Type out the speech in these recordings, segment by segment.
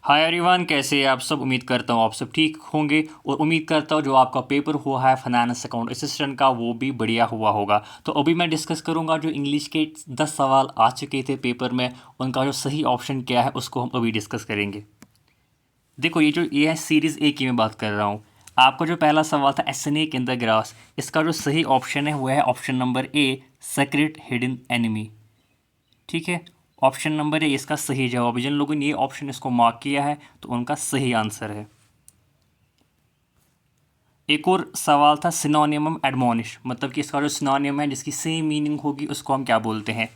Hi everyone, कैसे हैं आप सब। उम्मीद करता हूँ आप सब ठीक होंगे और उम्मीद करता हूँ जो आपका पेपर हुआ है फाइनेंस अकाउंट असिस्टेंट का वो भी बढ़िया हुआ होगा। तो अभी मैं डिस्कस करूँगा जो इंग्लिश के 10 सवाल आ चुके थे पेपर में, उनका जो सही ऑप्शन क्या है उसको हम अभी डिस्कस करेंगे। देखो ये है सीरीज़ ए की मैं बात कर रहा हूँ। आपका जो पहला सवाल था स्नेक इन द ग्रास, इसका जो सही ऑप्शन है वो है ऑप्शन नंबर ए, सीक्रेट हिडन एनिमी। ठीक है, ऑप्शन नंबर ए इसका सही जवाब है। जिन लोगों ने ये ऑप्शन इसको मार्क किया है तो उनका सही आंसर है। एक और सवाल था सिनोनिमम एडमोनिश, मतलब कि इसका जो सिनोनिम है जिसकी सेम मीनिंग होगी उसको हम क्या बोलते हैं।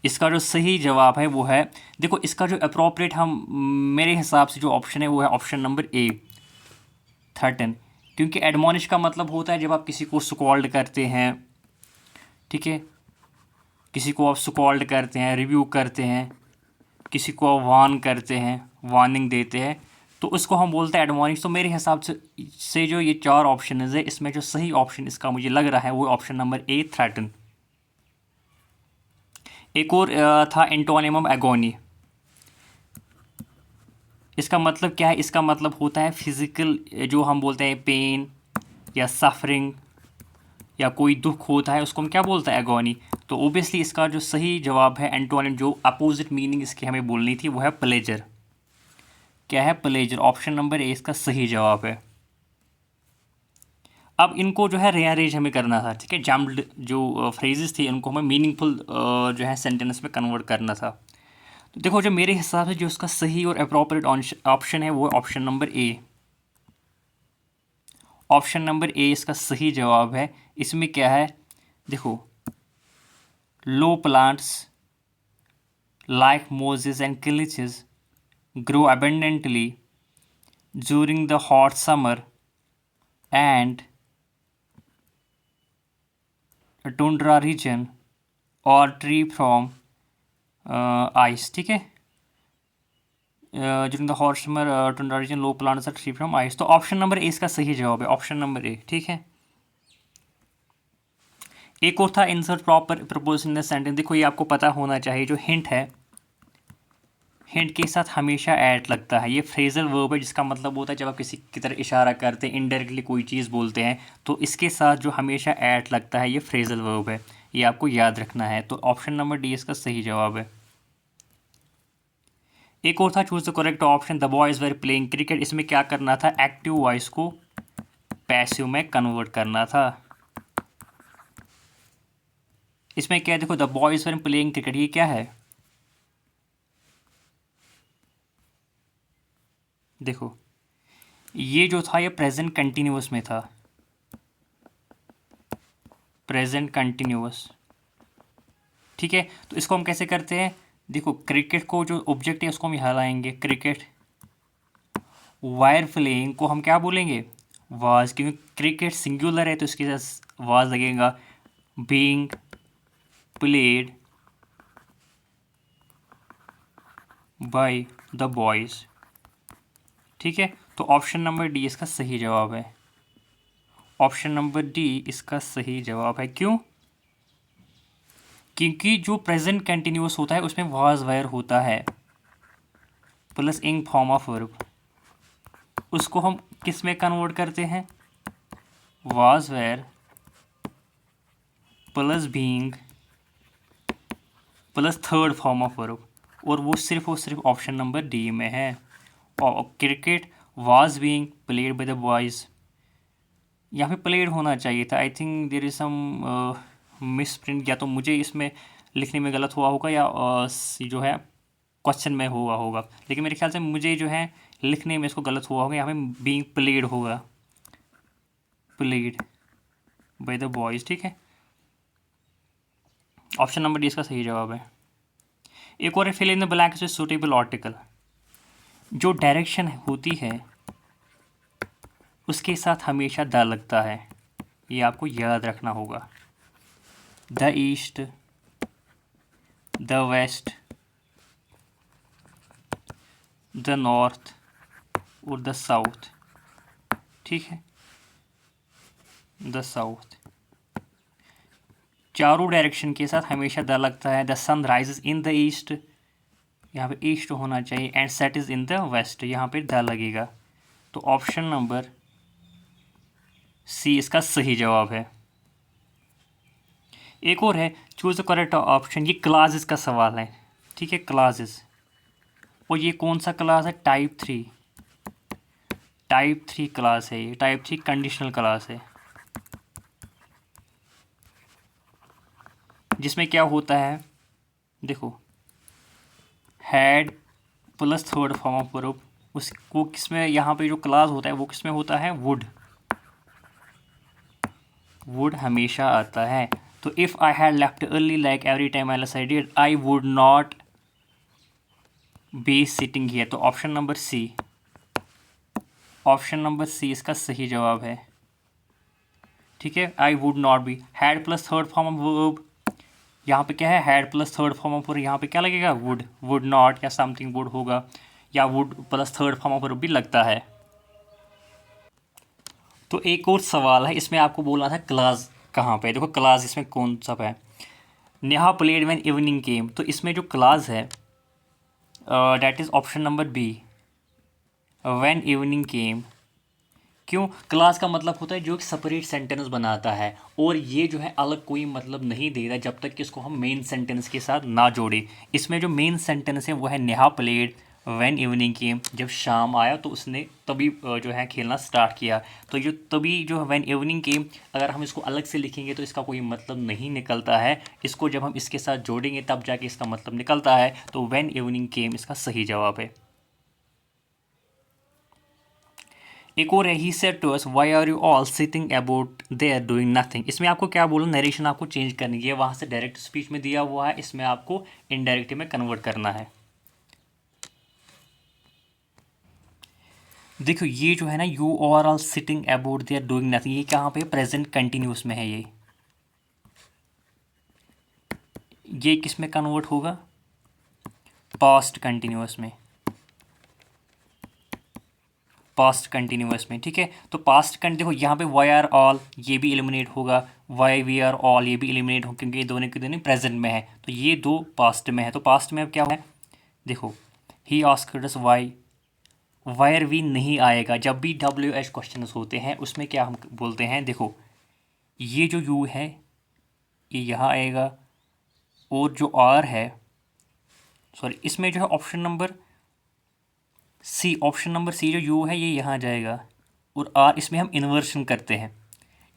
इसका जो सही जवाब है वो है, देखो इसका जो अप्रोप्रिएट हम मेरे हिसाब से जो ऑप्शन है वो है ऑप्शन नंबर ए, थर्टन। क्योंकि एडमोनिश का मतलब होता है जब आप किसी को स्कॉल्ड करते हैं। ठीक है, किसी को आप स्कॉल्ड करते हैं, रिव्यू करते हैं, किसी को वार्न करते हैं, वार्निंग देते हैं, तो उसको हम बोलते हैं एडमॉनिश। तो मेरे हिसाब से जो ये चार ऑप्शन है इसमें जो सही ऑप्शन इसका मुझे लग रहा है वो ऑप्शन नंबर ए, थ्रेटन। एक और था एंटोनिमम एगोनी। इसका मतलब क्या है, इसका मतलब होता है फिजिकल, जो हम बोलते हैं पेन या सफरिंग या कोई दुख होता है उसको हम क्या बोलते हैं, एगोनी। तो ओबियसली इसका जो सही जवाब है एंटोनिम, जो अपोजिट मीनिंग इसकी हमें बोलनी थी वो है प्लेजर। क्या है, प्लेजर। ऑप्शन नंबर ए इसका सही जवाब है। अब इनको जो है रीअरेंज हमें करना था। ठीक है, जम्प्ड जो फ्रेजेस थी इनको हमें मीनिंगफुल जो है सेंटेंस में कन्वर्ट करना था। तो देखो जो मेरे हिसाब से जो उसका सही और अप्रोप्रिएट ऑप्शन है वो option number A. Option number A इसका सही जवाब है। इसमें क्या है, देखो, low plants like mosses and किलिचेस grow abundantly during the hot summer and tundra region or tree from ice। ठीक है, during the hot summer tundra region low plants are tree from ice. तो ऑप्शन नंबर ए इसका सही जवाब है, option number ए। ठीक है, एक और था insert proper preposition in the sentence. देखो ये आपको पता होना चाहिए, जो हिंट है, हिंट के साथ हमेशा ऐड लगता है। ये फ्रेजल वर्ब है जिसका मतलब होता है जब आप किसी की तरह इशारा करते हैं, इनडायरेक्टली कोई चीज़ बोलते हैं, तो इसके साथ जो हमेशा ऐड लगता है ये फ्रेजल वर्ब है। ये आपको याद रखना है। तो ऑप्शन नंबर डी इसका सही जवाब है। एक और था choose the correct option, the boys were playing cricket. इसमें क्या करना था, एक्टिव वॉइस को पैसिव में कन्वर्ट करना था। इसमें क्या है, देखो the boys were playing cricket, ये क्या है, देखो ये जो था ये प्रेजेंट कंटिन्यूअस में था, प्रेजेंट कंटिन्यूअस। ठीक है, तो इसको हम कैसे करते हैं, देखो क्रिकेट को जो ऑब्जेक्ट है उसको हम यहाँ लाएंगे, क्रिकेट वायर प्लेइंग को हम क्या बोलेंगे, वाज, क्योंकि क्रिकेट सिंगुलर है तो इसके साथ वाज लगेगा। Being played by the boys. ठीक है, तो ऑप्शन नंबर डी इसका सही जवाब है। ऑप्शन नंबर डी इसका सही जवाब है। क्यों, क्योंकि जो प्रेजेंट कंटिन्यूअस होता है उसमें वाज वायर होता है प्लस इंग फॉर्म ऑफ वर्ब। उसको हम किस में कन्वर्ट करते हैं, was were plus being plus third form of verb, और वो सिर्फ ऑप्शन नंबर डी में है। और cricket was being played by the boys, यहाँ पे प्लेड होना चाहिए था। I think there is some misprint, या तो मुझे इसमें लिखने में गलत हुआ होगा या जो है क्वेश्चन में हुआ होगा, लेकिन मेरे ख्याल से मुझे जो है लिखने में इसको गलत हुआ होगा। यहाँ पे बीइंग प्लेड होगा, प्लेड बाय द बॉयज। ठीक है, ऑप्शन नंबर डी इसका सही जवाब है। एक और फिल इन द ब्लैंक से सूटेबल आर्टिकल, जो डायरेक्शन होती है उसके साथ हमेशा द लगता है, ये आपको याद रखना होगा। The east, the west, the north और द साउथ। ठीक है, द साउथ, चारों डायरेक्शन के साथ हमेशा द लगता है। The sun rises in the east, यहाँ पे ईस्ट होना चाहिए, and set is in the west, यहाँ पे द लगेगा। तो ऑप्शन नंबर सी इसका सही जवाब है। एक और है, चूज द करेक्ट ऑप्शन। ये क्लासेस का सवाल है, ठीक है, क्लासेस। और ये कौन सा क्लास है? टाइप 3। टाइप 3 क्लास है ये, टाइप 3 कंडीशनल क्लास है, जिसमें क्या होता है देखो, had plus third form of verb, उसको किसमें, यहाँ पे जो क्लास होता है वो किसमें होता है? वुड। वुड हमेशा आता है। तो if I had left early like every time I did, I would not be sitting here. तो option number C, option number C इसका सही जवाब है, ठीक है। I would not be, had plus third form of verb, यहाँ पे क्या है? Had plus third form of verb, यहाँ पे क्या लगेगा? वुड। वुड नॉट या समथिंग वुड होगा, या would plus third form of verb भी लगता है। तो एक और सवाल है, इसमें आपको बोलना था क्लास कहाँ पे। देखो क्लास इसमें कौन सा है? Neha played when evening came, तो इसमें जो क्लास है that is option number B, when evening came. क्यों? क्लास का मतलब होता है जो एक सेपरेट सेंटेंस बनाता है, और ये जो है अलग कोई मतलब नहीं देता जब तक कि इसको हम मेन सेंटेंस के साथ ना जोड़े। इसमें जो मेन सेंटेंस है वो है नेहा प्लेड व्हेन इवनिंग केम, जब शाम आया तो उसने तभी जो है खेलना स्टार्ट किया। तो जो तभी जो व्हेन इवनिंग केम, अगर हम इसको अलग से लिखेंगे तो इसका कोई मतलब नहीं निकलता है। इसको जब हम इसके साथ जोड़ेंगे तब जाके इसका मतलब निकलता है। तो व्हेन इवनिंग केम इसका सही जवाब है। एक और है, he said to us why are you all sitting about there doing nothing. इसमें आपको क्या बोलना, नरेशन आपको चेंज करनी है। वहाँ से डायरेक्ट स्पीच में दिया हुआ है, इसमें आपको इनडायरेक्ट में कन्वर्ट करना है। देखो ये जो है ना, you are all sitting about there doing nothing, ये कहाँ पे? प्रेजेंट कंटिन्यूस में है। ये किस में कन्वर्ट होगा? पास्ट कंटिन्यूस में, पास्ट कंटिन्यूस में, ठीक है। तो पास्ट देखो यहाँ पे वाई आर ऑल ये भी एलिमिनेट होगा, वाई वी आर ऑल ये भी एलिमिनेट होगा, क्योंकि ये दोनों के दोनों प्रेजेंट में है। तो ये दो पास्ट में है। तो पास्ट में अब क्या है? देखो he asked us why, why are we नहीं आएगा। जब भी WH क्वेश्चन होते हैं उसमें क्या हम बोलते हैं? देखो ये जो यू है ये यहाँ आएगा, और जो आर है, सॉरी इसमें जो है option number C, option number C जो यू है ये यहाँ जाएगा, और आर इसमें हम इन्वर्शन करते हैं,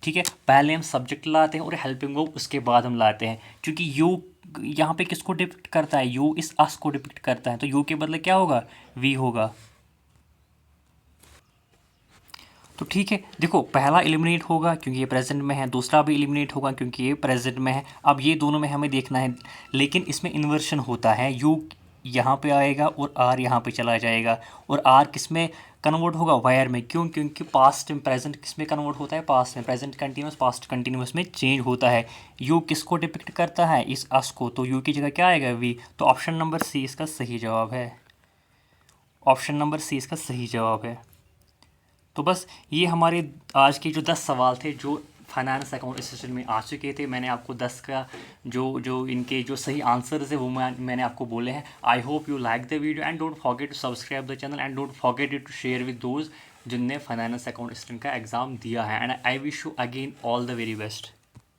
ठीक है। पहले हम सब्जेक्ट लाते हैं और हेल्पिंग वर्ब उसके बाद हम लाते हैं, क्योंकि यू यहाँ पे किसको डिपिक्ट करता है? यू इस अस को डिपिक्ट करता है। तो यू के बदले क्या होगा? वी होगा। तो ठीक है, देखो पहला एलिमिनेट होगा क्योंकि ये प्रेजेंट में है, दूसरा भी एलिमिनेट होगा क्योंकि ये प्रेजेंट में है। अब ये दोनों में हमें देखना है, लेकिन इसमें इन्वर्शन होता है, यू यहाँ पे आएगा और आर यहाँ पे चला जाएगा, और आर किस में कन्वर्ट होगा? वायर में। क्यों? क्योंकि पास्ट में प्रेजेंट किस में कन्वर्ट होता है? पास्ट में। प्रेजेंट कंटिन्यूस पास्ट कंटिन्यूस में चेंज होता है। यू किसको डिपिक्ट करता है? इस अस को। तो यू की जगह क्या आएगा? वी। तो ऑप्शन नंबर सी इसका सही जवाब है, ऑप्शन नंबर सी इसका सही जवाब है। तो बस ये हमारे आज के जो 10 सवाल थे जो फाइनेंस अकाउंट असिस्टेंट में आ चुके थे। मैंने आपको 10 का जो इनके जो सही आंसर्स है वो मैंने आपको बोले हैं। I hope you like the video, and don't forget to subscribe the channel, and don't forget to share with those जिनने फाइनेंस अकाउंट असिस्टेंट का एग्ज़ाम दिया है। And I wish you again all the very best.